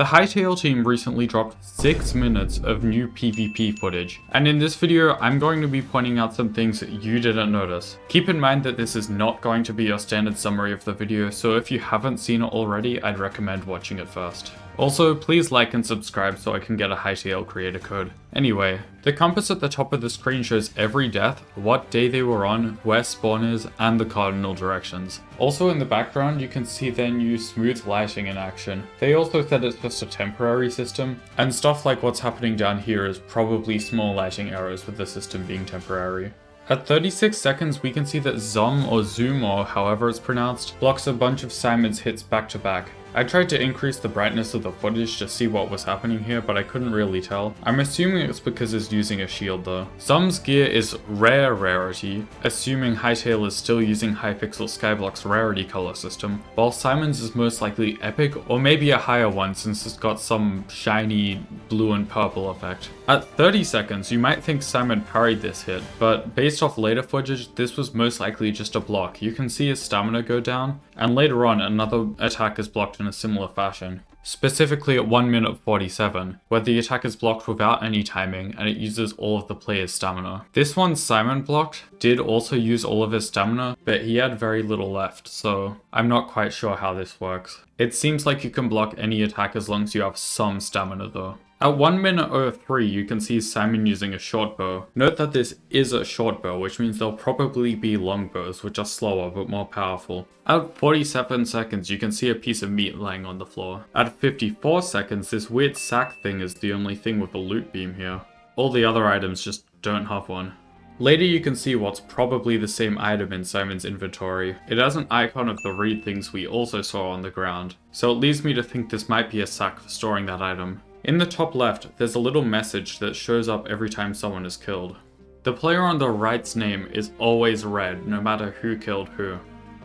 The Hytale team recently dropped 6 minutes of new PvP footage, and in this video I'm going to be pointing out some things that you didn't notice. Keep in mind that this is not going to be your standard summary of the video, so if you haven't seen it already, I'd recommend watching it first. Also, please like and subscribe so I can get a Hytale creator code. Anyway, the compass at the top of the screen shows every death, what day they were on, where spawn is, and the cardinal directions. Also in the background you can see their new smooth lighting in action. They also said it's just a temporary system, and stuff like what's happening down here is probably small lighting errors with the system being temporary. At 36 seconds we can see that Zoom or Zoom or however it's pronounced blocks a bunch of Simon's hits back to back. I tried to increase the brightness of the footage to see what was happening here, but I couldn't really tell. I'm assuming it's because it's using a shield though. Zoom's gear is rarity, assuming Hytale is still using Hypixel Skyblock's rarity color system, while Simon's is most likely epic or maybe a higher one since it's got some shiny blue and purple effect. At 30 seconds you might think Simon parried this hit, but based off later footage this was most likely just a block. You can see his stamina go down, and later on another attack is blocked in a similar fashion. Specifically at 1 minute 47, where the attack is blocked without any timing and it uses all of the player's stamina. This one Simon blocked did also use all of his stamina, but he had very little left, so I'm not quite sure how this works. It seems like you can block any attack as long as you have some stamina though. At 1 minute 03 you can see Simon using a short bow. Note that this is a short bow, which means there'll probably be long bows, which are slower but more powerful. At 47 seconds you can see a piece of meat laying on the floor. At 54 seconds this weird sack thing is the only thing with a loot beam here. All the other items just don't have one. Later you can see what's probably the same item in Simon's inventory. It has an icon of the reed things we also saw on the ground, so it leads me to think this might be a sack for storing that item. In the top left, there's a little message that shows up every time someone is killed. The player on the right's name is always red, no matter who killed who.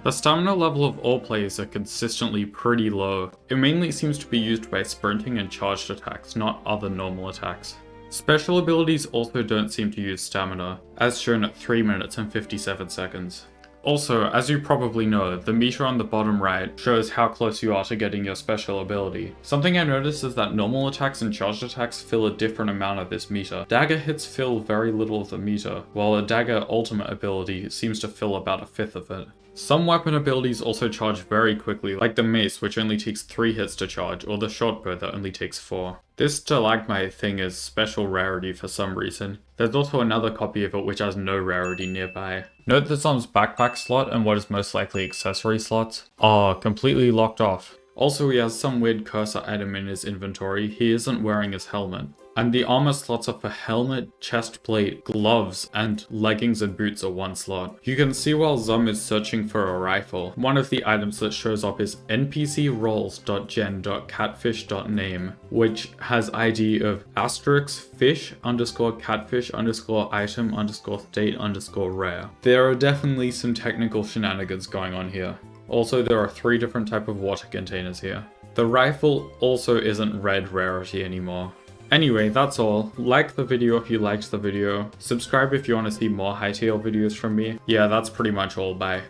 The stamina level of all players are consistently pretty low. It mainly seems to be used by sprinting and charged attacks, not other normal attacks. Special abilities also don't seem to use stamina, as shown at 3 minutes and 57 seconds. Also, as you probably know, the meter on the bottom right shows how close you are to getting your special ability. Something I noticed is that normal attacks and charged attacks fill a different amount of this meter. Dagger hits fill very little of the meter, while a dagger ultimate ability seems to fill about 1/5 of it. Some weapon abilities also charge very quickly, like the mace which only takes 3 hits to charge, or the short bow that only takes 4. This stalagmite thing is special rarity for some reason. There's also another copy of it which has no rarity nearby. Note that Zom's backpack slot and what is most likely accessory slots are completely locked off. Also he has some weird cursor item in his inventory. He isn't wearing his helmet. And the armor slots are for helmet, chest plate, gloves, and leggings and boots are one slot. You can see while Zom is searching for a rifle, one of the items that shows up is npcroles.gen.catfish.name, which has ID of *fish_catfish_item_state_rare. There are definitely some technical shenanigans going on here. Also, there are 3 different types of water containers here. The rifle also isn't red rarity anymore. Anyway, that's all. Like the video if you liked the video. Subscribe if you want to see more Hytale videos from me. Yeah, that's pretty much all. Bye.